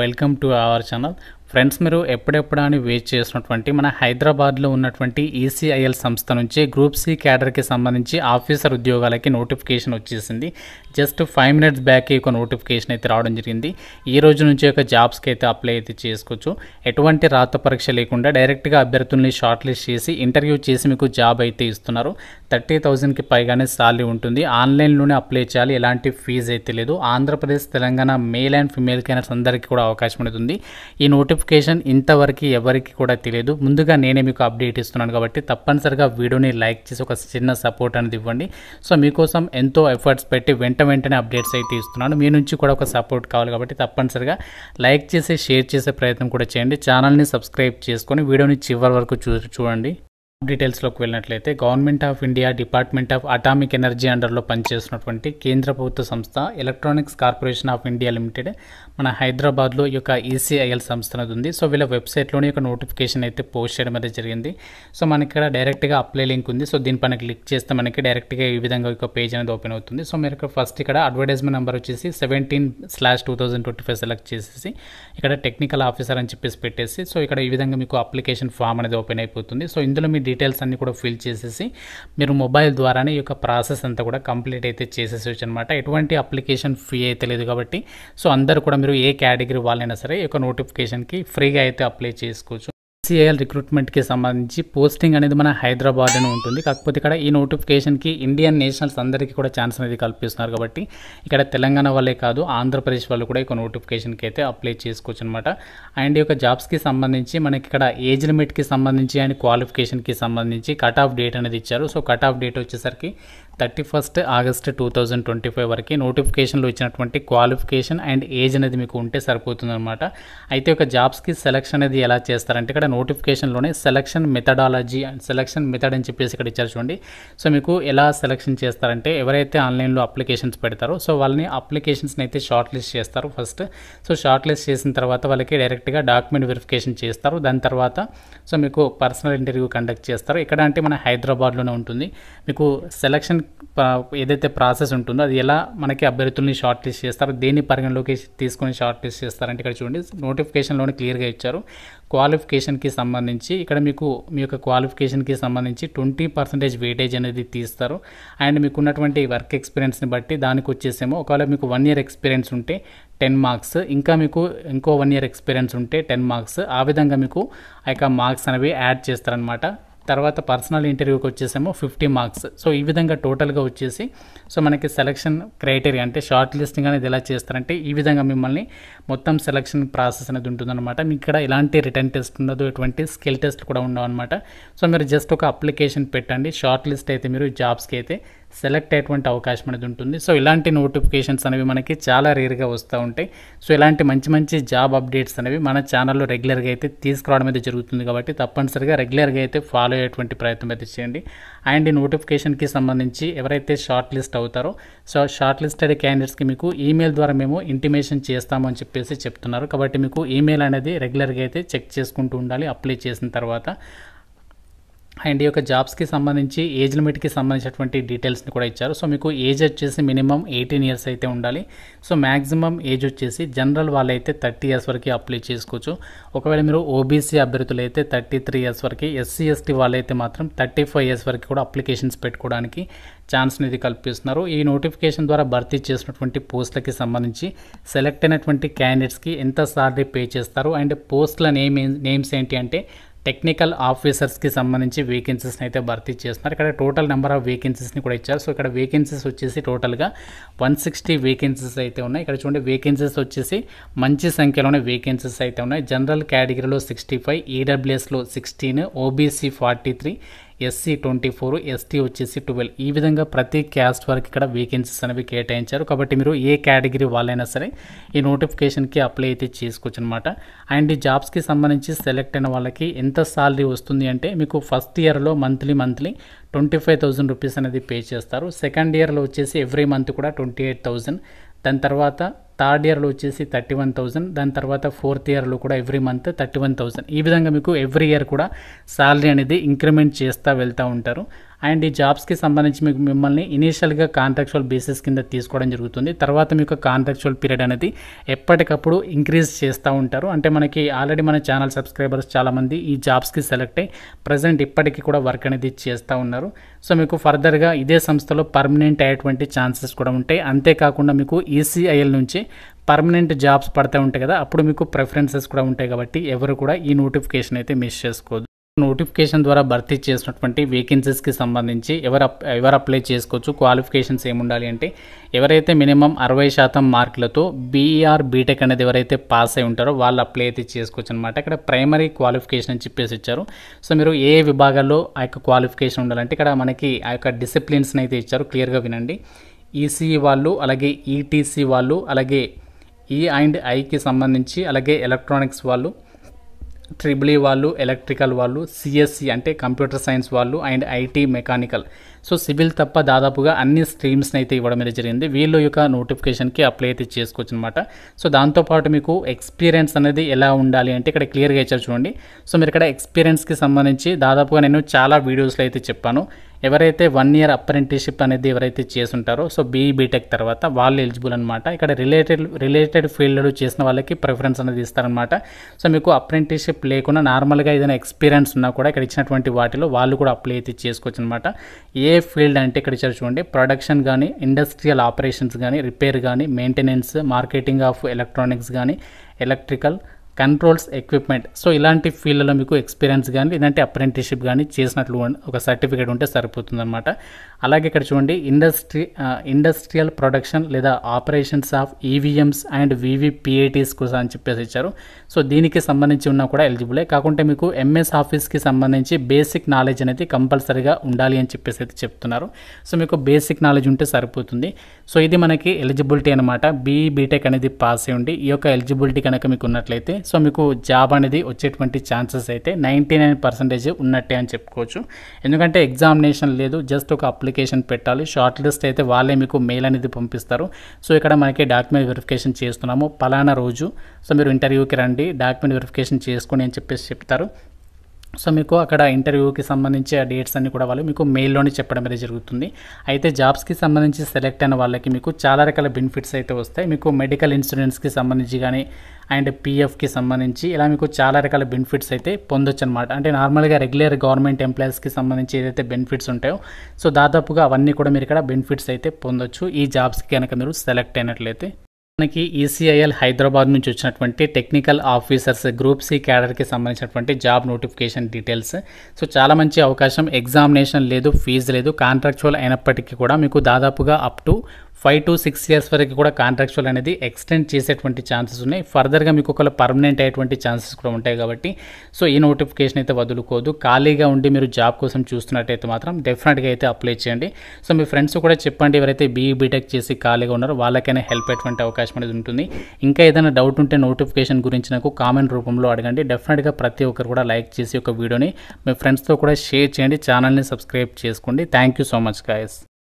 Welcome to our channel. Friends, మీరు ఎప్పుడెప్పుడు అని వెయిట్ చేసినటువంటి మన హైదరాబాద్లో ఉన్నటువంటి ఈసీఐఎల్ సంస్థ నుంచి గ్రూప్ సి క్యాడర్కి సంబంధించి ఆఫీసర్ ఉద్యోగాలకి నోటిఫికేషన్ వచ్చేసింది. జస్ట్ 5 minutes బ్యాక్ ఒక నోటిఫికేషన్ అయితే రావడం జరిగింది. ఈ రోజు నుంచి ఒక జాబ్స్కి అయితే అప్లై అయితే చేసుకోవచ్చు. ఎటువంటి రాత పరీక్ష లేకుండా డైరెక్ట్గా అభ్యర్థుల్ని షార్ట్ లిస్ట్ చేసి ఇంటర్వ్యూ చేసి మీకు జాబ్ అయితే ఇస్తున్నారు. 30,000కి పైగానే సాలరీ ఉంటుంది. ఆన్లైన్లోనే అప్లై చేయాలి, ఎలాంటి ఫీజు అయితే లేదు. Andhra Pradesh, Telangana male and female candidates అందరికీ కూడా అవకాశం అనేది ఉంది. ఈ నోటిఫికేషన్ ఇంతవరకు ఎవరికి కూడా తెలియదు. ముందుగా నేనే మీకు అప్డేట్ ఇస్తున్నాను కాబట్టి తప్పనిసరిగా వీడియోని లైక్ చేసి ఒక చిన్న సపోర్ట్ అనేది ఇవ్వండి. సో మీకోసం ఎంతో ఎఫర్ట్స్ పెట్టి వెంటనే అప్డేట్స్ అయితే ఇస్తున్నాను. మీ నుంచి కూడా ఒక సపోర్ట్ కావాలి కాబట్టి తప్పనిసరిగా లైక్ చేసి షేర్ చేసే ప్రయత్నం కూడా చేయండి. ఛానల్ని సబ్స్క్రైబ్ చేసుకొని వీడియోని చివరి వరకు చూడండి. డీటెయిల్స్లోకి వెళ్ళినట్లయితే government of India department of atomic energy అండర్లో పనిచేస్తున్నటువంటి కేంద్ర ప్రభుత్వ సంస్థ electronics corporation of India limited మన హైదరాబాద్లో ఈ యొక్క ఈసీఐఎల్ సంస్థ అనేది ఉంది. సో వీళ్ళ వెబ్సైట్లోని ఒక నోటిఫికేషన్ అయితే పోస్ట్ చేయడం అయితే జరిగింది. సో మనకి ఇక్కడ డైరెక్ట్గా అప్లై లింక్ ఉంది. సో దీనిపైన క్లిక్ చేస్తే మనకి డైరెక్ట్గా ఈ విధంగా ఒక పేజ్ అనేది ఓపెన్ అవుతుంది. సో మీరు ఇక్కడ ఫస్ట్ ఇక్కడ అడ్వర్టైజ్మెంట్ నెంబర్ వచ్చేసి 17/2025 సెలెక్ట్ చేసేసి ఇక్కడ టెక్నికల్ ఆఫీసర్ అని చెప్పేసి పెట్టేసి సో ఇక్కడ ఈ విధంగా మీకు అప్లికేషన్ ఫామ్ అనేది ఓపెన్ అయిపోతుంది. సో ఇందులో మీ డీటెయిల్స్ అన్ని కూడా ఫిల్ చేసేసి మీరు మొబైల్ ద్వారానే ఈ యొక్క ప్రాసెస్ అంతా కూడా కంప్లీట్ అయితే చేసేసేవచ్చు అనమాట. ఎటువంటి అప్లికేషన్ ఫీ అయితే లేదు కాబట్టి సో అందరూ కూడా మీరు ఏ కేటగిరీ వాళ్ళైనా సరే ఈ యొక్క నోటిఫికేషన్కి ఫ్రీగా అయితే అప్లై చేసుకోవచ్చు. ఈసీఐఎల్ రిక్రూట్మెంట్కి సంబంధించి పోస్టింగ్ అనేది మన హైదరాబాద్లోనే ఉంటుంది. కాకపోతే ఇక్కడ ఈ నోటిఫికేషన్కి ఇండియన్ నేషనల్స్ అందరికీ కూడా ఛాన్స్ అనేది కల్పిస్తున్నారు కాబట్టి ఇక్కడ తెలంగాణ వాళ్ళే కాదు ఆంధ్రప్రదేశ్ వాళ్ళు కూడా ఈ నోటిఫికేషన్కి అయితే అప్లై చేసుకోవచ్చు అనమాట. అండ్ ఈ యొక్క జాబ్స్కి సంబంధించి మనకి ఇక్కడ ఏజ్ లిమిట్కి సంబంధించి అండ్ క్వాలిఫికేషన్కి సంబంధించి కట్ ఆఫ్ డేట్ అనేది ఇచ్చారు. సో కట్ ఆఫ్ డేట్ వచ్చేసరికి 31 August 2025 వరకు నోటిఫికేషన్లో ఇచ్చినటువంటి క్వాలిఫికేషన్ అండ్ ఏజ్ అనేది మీకు ఉంటే సరిపోతుందన్నమాట. అయితే ఒక జాబ్స్కి సెలక్షన్ అనేది ఎలా చేస్తారంటే ఇక్కడ నోటిఫికేషన్లోనే selection methodology and selection method అని చెప్పేసి ఇక్కడ ఇచ్చారు చూడండి. సో మీకు ఎలా సెలక్షన్ చేస్తారంటే ఎవరైతే ఆన్లైన్లో అప్లికేషన్స్ పెడతారో సో వాళ్ళని అప్లికేషన్స్ని అయితే షార్ట్ లిస్ట్ చేస్తారు ఫస్ట్. సో షార్ట్ లిస్ట్ చేసిన తర్వాత వాళ్ళకి డైరెక్ట్గా డాక్యుమెంట్ వెరిఫికేషన్ చేస్తారు. దాని తర్వాత సో మీకు పర్సనల్ ఇంటర్వ్యూ కండక్ట్ చేస్తారు. ఇక్కడ అంటే మన హైదరాబాద్లోనే ఉంటుంది. మీకు సెలక్షన్ ఏదైతే ప్రాసెస్ ఉంటుందో అది ఎలా మనకి అభ్యర్థుల్ని షార్ట్ లిస్ట్ చేస్తారు, దేని పరిగణలోకి తీసుకొని షార్ట్ లిస్ట్ చేస్తారంటే ఇక్కడ చూడండి నోటిఫికేషన్లోనే క్లియర్గా ఇచ్చారు. క్వాలిఫికేషన్కి సంబంధించి ఇక్కడ మీకు మీ యొక్క క్వాలిఫికేషన్కి సంబంధించి 20% వెయిటేజ్ అనేది తీస్తారు. అండ్ మీకు ఉన్నటువంటి వర్క్ ఎక్స్పీరియన్స్ని బట్టి దానికి వచ్చేసేమో ఒకవేళ మీకు 1 year ఎక్స్పీరియన్స్ ఉంటే 10 marks, ఇంకా మీకు ఇంకో 1 year ఎక్స్పీరియన్స్ ఉంటే 10 marks, ఆ విధంగా మీకు ఆ యొక్క మార్క్స్ అనేవి యాడ్ చేస్తారనమాట. తర్వాత పర్సనల్ ఇంటర్వ్యూకి వచ్చేసేమో 50 marks. సో ఈ విధంగా టోటల్గా వచ్చేసి సో మనకి సెలక్షన్ క్రైటీరియా అంటే షార్ట్ లిస్టింగ్ అనేది ఎలా చేస్తారంటే ఈ విధంగా మిమ్మల్ని మొత్తం సెలక్షన్ ప్రాసెస్ అనేది ఉంటుందన్నమాట. మీకు ఇక్కడ ఎలాంటి రిటర్న్ టెస్ట్ ఉండదు, ఎటువంటి స్కిల్ టెస్ట్ కూడా ఉండవు అనమాట. సో మీరు జస్ట్ ఒక అప్లికేషన్ పెట్టండి, షార్ట్ లిస్ట్ అయితే మీరు జాబ్స్కి అయితే సెలెక్ట్ అయ్యేటువంటి అవకాశం అనేది ఉంటుంది. సో ఇలాంటి నోటిఫికేషన్స్ అనేవి మనకి చాలా రేర్గా వస్తూ ఉంటాయి. సో ఇలాంటి మంచి జాబ్ అప్డేట్స్ అనేవి మన ఛానల్లో రెగ్యులర్గా అయితే తీసుకురావడం అయితే జరుగుతుంది కాబట్టి తప్పనిసరిగా రెగ్యులర్గా అయితే ఫాలో అయ్యేటువంటి ప్రయత్నం అయితే చేయండి. అండ్ ఈ నోటిఫికేషన్కి సంబంధించి ఎవరైతే షార్ట్ లిస్ట్ అవుతారో సో షార్ట్ లిస్టెడ్ క్యాండిడేట్స్కి మీకు ఈమెయిల్ ద్వారా మేము ఇంటిమేషన్ చేస్తాము అని చెప్పేసి చెప్తున్నారు. కాబట్టి మీకు ఈమెయిల్ అనేది రెగ్యులర్గా అయితే చెక్ చేసుకుంటూ ఉండాలి అప్లై చేసిన తర్వాత. అండ్ ఈ యొక్క జాబ్స్కి సంబంధించి ఏజ్ లిమిట్కి సంబంధించినటువంటి డీటెయిల్స్ని కూడా ఇచ్చారు. సో మీకు ఏజ్ వచ్చేసి మినిమం 18 years అయితే ఉండాలి. సో మ్యాక్సిమం ఏజ్ వచ్చేసి జనరల్ వాళ్ళైతే 30 years వరకు అప్లై చేసుకోవచ్చు. ఒకవేళ మీరు ఓబీసీ అభ్యర్థులు అయితే 33 years వరకు, ఎస్సీ ఎస్టీ వాళ్ళైతే మాత్రం 35 years వరకు కూడా అప్లికేషన్స్ పెట్టుకోవడానికి ఛాన్స్ అనేది కల్పిస్తున్నారు. ఈ నోటిఫికేషన్ ద్వారా భర్తీ చేసినటువంటి పోస్టులకి సంబంధించి సెలెక్ట్ అయినటువంటి క్యాండిడేట్స్కి ఎంత సాలరీ పే చేస్తారు అండ్ పోస్టుల నేమ్స్ ఏంటి అంటే టెక్నికల్ ఆఫీసర్స్కి సంబంధించి వేకెన్సీస్ని అయితే భర్తీ చేస్తున్నారు. ఇక్కడ టోటల్ నెంబర్ ఆఫ్ వేకెన్సీస్ని కూడా ఇచ్చారు. సో ఇక్కడ వేకెన్సీస్ వచ్చేసి టోటల్గా 160 వేకెన్సీస్ అయితే ఉన్నాయి. ఇక్కడ చూడండి వేకెన్సీస్ వచ్చేసి మంచి సంఖ్యలోనే వేకెన్సీస్ అయితే ఉన్నాయి. జనరల్ కేటగిరీలో 65, ఈడబ్ల్యూఎస్లో 16, ఓబీసీ 43, ఎస్సీ 24, ఎస్టీ వచ్చేసి 12. ఈ విధంగా ప్రతి క్యాస్ట్ వరకు ఇక్కడ వేకెన్సీస్ అనేవి కేటాయించారు. కాబట్టి మీరు ఏ కేటగిరీ వాళ్ళైనా సరే ఈ నోటిఫికేషన్కి అప్లై అయితే చేసుకోవచ్చు అనమాట. అండ్ ఈ జాబ్స్కి సంబంధించి సెలెక్ట్ అయిన వాళ్ళకి ఎంత సాలరీ వస్తుంది అంటే మీకు ఫస్ట్ ఇయర్లో మంత్లీ 25,000 రూపీస్ అనేది పే చేస్తారు. సెకండ్ ఇయర్లో వచ్చేసి ఎవ్రీ మంత్ కూడా 28,000, దాని తర్వాత థర్డ్ ఇయర్లో వచ్చేసి 31,000, దాని తర్వాత ఫోర్త్ ఇయర్లో కూడా ఎవ్రీ మంత్ 31,000. ఈ విధంగా మీకు ఎవ్రీ ఇయర్ కూడా శాలరీ అనేది ఇంక్రిమెంట్ చేస్తూ వెళ్తూ ఉంటారు. అండ్ ఈ జాబ్స్కి సంబంధించి మీకు మిమ్మల్ని ఇనీషియల్గా కాంట్రాక్చువల్ బేసిస్ కింద తీసుకోవడం జరుగుతుంది. తర్వాత మీకు కాంట్రాక్చువల్ పీరియడ్ అనేది ఎప్పటికప్పుడు ఇంక్రీజ్ చేస్తూ ఉంటారు. అంటే మనకి ఆల్రెడీ మన ఛానల్ సబ్స్క్రైబర్స్ చాలామంది ఈ జాబ్స్కి సెలెక్ట్ అయ్యి ప్రజెంట్ ఇప్పటికీ కూడా వర్క్ అనేది చేస్తూ ఉన్నారు. సో మీకు ఫర్దర్గా ఇదే సంస్థలో పర్మనెంట్ అయ్యేటువంటి ఛాన్సెస్ కూడా ఉంటాయి. అంతేకాకుండా మీకు ఈసీఐఎల్ నుంచి పర్మనెంట్ జాబ్స్ పడుతూ ఉంటాయి కదా, అప్పుడు మీకు ప్రిఫరెన్సెస్ కూడా ఉంటాయి. కాబట్టి ఎవరు కూడా ఈ నోటిఫికేషన్ అయితే మిస్ చేసుకోవద్దు. నోటిఫికేషన్ ద్వారా భర్తీ చేసినటువంటి వేకెన్సీస్కి సంబంధించి ఎవరు అప్లై చేసుకోవచ్చు, క్వాలిఫికేషన్స్ ఏముండాలి అంటే ఎవరైతే మినిమం 60% మార్కులతో బీఈఆర్ బీటెక్ అనేది ఎవరైతే పాస్ అయి ఉంటారో వాళ్ళు అప్లై అయితే చేసుకోవచ్చు అనమాట. ఇక్కడ ప్రైమరీ క్వాలిఫికేషన్ అని చెప్పేసి ఇచ్చారు. సో మీరు ఏ విభాగాల్లో ఆ యొక్క క్వాలిఫికేషన్ ఉండాలంటే ఇక్కడ మనకి ఆ యొక్క డిసిప్లిన్స్ని అయితే ఇచ్చారు. క్లియర్గా వినండి. ఈసీఈ వాళ్ళు, అలాగే ఈటీసీ వాళ్ళు, అలాగే E&Iకి సంబంధించి, అలాగే ఎలక్ట్రానిక్స్ వాళ్ళు, ట్రిపుల్ ఈ వాళ్ళు, ఎలక్ట్రికల్ వాళ్ళు, సిఎస్సి అంటే కంప్యూటర్ సైన్స్ వాళ్ళు, and IT mechanical, so civil తప్ప దాదాపుగా అన్ని స్ట్రీమ్స్ని అయితే ఇవ్వడం అనేది జరిగింది. వీళ్ళు యొక్క నోటిఫికేషన్కి అప్లై అయితే చేసుకోవచ్చు అనమాట. సో దాంతోపాటు మీకు ఎక్స్పీరియన్స్ అనేది ఎలా ఉండాలి అంటే ఇక్కడ క్లియర్గా ఇచ్చారు చూడండి. సో మీరు ఇక్కడ ఎక్స్పీరియన్స్కి సంబంధించి దాదాపుగా నేను చాలా వీడియోస్లో అయితే చెప్పాను. ఎవరైతే 1 year అప్రెంటిస్షిప్ అనేది ఎవరైతే చేసుంటారో సో బీటెక్ తర్వాత వాళ్ళు ఎలిజిబుల్ అనమాట. ఇక్కడ రిలేటెడ్ ఫీల్డ్లో చేసిన వాళ్ళకి ప్రిఫరెన్స్ అనేది ఇస్తారనమాట. సో మీకు అప్రెంటిస్షిప్ లేకుండా నార్మల్గా ఏదైనా ఎక్స్పీరియన్స్ ఉన్నా కూడా ఇక్కడ ఇచ్చినటువంటి వాటిలో వాళ్ళు కూడా అప్లై అయితే చేసుకోవచ్చు అనమాట. ఏ ఫీల్డ్ అంటే ఇక్కడ ఇచ్చారు చూడండి. ప్రొడక్షన్ కానీ, ఇండస్ట్రియల్ ఆపరేషన్స్ కానీ, రిపేర్ కానీ, మెయింటెనెన్స్, మార్కెటింగ్ ఆఫ్ ఎలక్ట్రానిక్స్ కానీ, ఎలక్ట్రికల్, కంట్రోల్స్, ఎక్విప్మెంట్, సో ఇలాంటి ఫీల్డ్లో మీకు ఎక్స్పీరియన్స్ కానీ లేదంటే అప్రెంటిస్షిప్ కానీ చేసినట్లు ఒక సర్టిఫికేట్ ఉంటే సరిపోతుంది అనమాట. అలాగే ఇక్కడ చూడండి ఇండస్ట్రియల్ ప్రొడక్షన్ లేదా ఆపరేషన్స్ ఆఫ్ ఈవీఎంస్ అండ్ వీవీపీఏటీస్ కోసం అని చెప్పేసి ఇచ్చారు. సో దీనికి సంబంధించి ఉన్నా కూడా ఎలిజిబులే. కాకుంటే మీకు ఎంఎస్ ఆఫీస్కి సంబంధించి బేసిక్ నాలెడ్జ్ అనేది కంపల్సరీగా ఉండాలి అని చెప్పేసి అయితే చెప్తున్నారు. సో మీకు బేసిక్ నాలెడ్జ్ ఉంటే సరిపోతుంది. సో ఇది మనకి ఎలిజిబిలిటీ అనమాట. బీటెక్ అనేది పాస్ అయ్యి ఉండి ఈ యొక్క ఎలిజిబిలిటీ కనుక మీకు ఉన్నట్లయితే సో మీకు జాబ్ అనేది వచ్చేటువంటి ఛాన్సెస్ అయితే 99% ఉన్నట్టే అని చెప్పుకోవచ్చు. ఎందుకంటే ఎగ్జామినేషన్ లేదు, జస్ట్ ఒక అప్లికేషన్ పెట్టాలి. షార్ట్ లిస్ట్ అయితే వాళ్ళే మీకు మెయిల్ అనేది పంపిస్తారు. సో ఇక్కడ మనకి డాక్యుమెంట్ వెరిఫికేషన్ చేస్తున్నాము పలానా రోజు, సో మీరు ఇంటర్వ్యూకి రండి, డాక్యుమెంట్ వెరిఫికేషన్ చేసుకొని అని చెప్పేసి చెప్తారు. సో మీకు అక్కడ ఇంటర్వ్యూకి సంబంధించి ఆ డేట్స్ అన్ని కూడా వాళ్ళు మీకు మెయిల్లోనే చెప్పడం అనేది జరుగుతుంది. అయితే జాబ్స్కి సంబంధించి సెలెక్ట్ అయిన వాళ్ళకి మీకు చాలా రకాల బెనిఫిట్స్ అయితే వస్తాయి. మీకు మెడికల్ ఇన్సూరెన్స్కి సంబంధించి కానీ అండ్ పీఎఫ్కి సంబంధించి ఇలా మీకు చాలా రకాల బెనిఫిట్స్ అయితే పొందొచ్చు అనమాట. అంటే నార్మల్గా రెగ్యులర్ గవర్నమెంట్ ఎంప్లాయీస్కి సంబంధించి ఏదైతే బెనిఫిట్స్ ఉంటాయో సో దాదాపుగా అవన్నీ కూడా మీరు ఇక్కడ బెనిఫిట్స్ అయితే పొందొచ్చు ఈ జాబ్స్కి కనుక మీరు సెలెక్ట్ అయినట్లయితే. మనకి ఈసీఐఎల్ హైదరాబాద్ నుంచి వచ్చినటువంటి టెక్నికల్ ఆఫీసర్స్ గ్రూప్ సి క్యాడర్కి సంబంధించినటువంటి జాబ్ నోటిఫికేషన్ డీటెయిల్స్. సో చాలా మంచి అవకాశం. ఎగ్జామినేషన్ లేదు, ఫీజు లేదు, కాంట్రాక్చువల్ అయినప్పటికీ కూడా మీకు దాదాపుగా అప్ టు 5 to 6 years వరకు కూడా కాంట్రాక్చువల్ అనేది ఎక్స్టెండ్ చేసేటువంటి ఛాన్సెస్ ఉన్నాయి. ఫర్దర్గా మీకు ఒకవేళ పర్మనెంట్ అయ్యేటువంటి ఛాన్సెస్ కూడా ఉంటాయి. కాబట్టి సో ఈ నోటిఫికేషన్ అయితే వదులుకోదు. ఖాళీగా ఉండి మీరు జాబ్ కోసం చూస్తున్నట్టయితే మాత్రం డెఫినెట్గా అయితే అప్లై చేయండి. సో మీ ఫ్రెండ్స్ కూడా చెప్పండి, ఎవరైతే బీటెక్ చేసి ఖాళీగా ఉన్నారో వాళ్ళకైనా హెల్ప్ అయ్యేటువంటి అవకాశం అనేది ఉంటుంది. ఇంకా ఏదైనా డౌట్ ఉంటే నోటిఫికేషన్ గురించి నాకు కామెంట్ రూపంలో అడగండి. డెఫినెట్గా ప్రతి ఒక్కరు కూడా లైక్ చేసి ఒక వీడియోని మీ ఫ్రెండ్స్తో కూడా షేర్ చేయండి. ఛానల్ని సబ్స్క్రైబ్ చేసుకోండి. Thank you so much guys.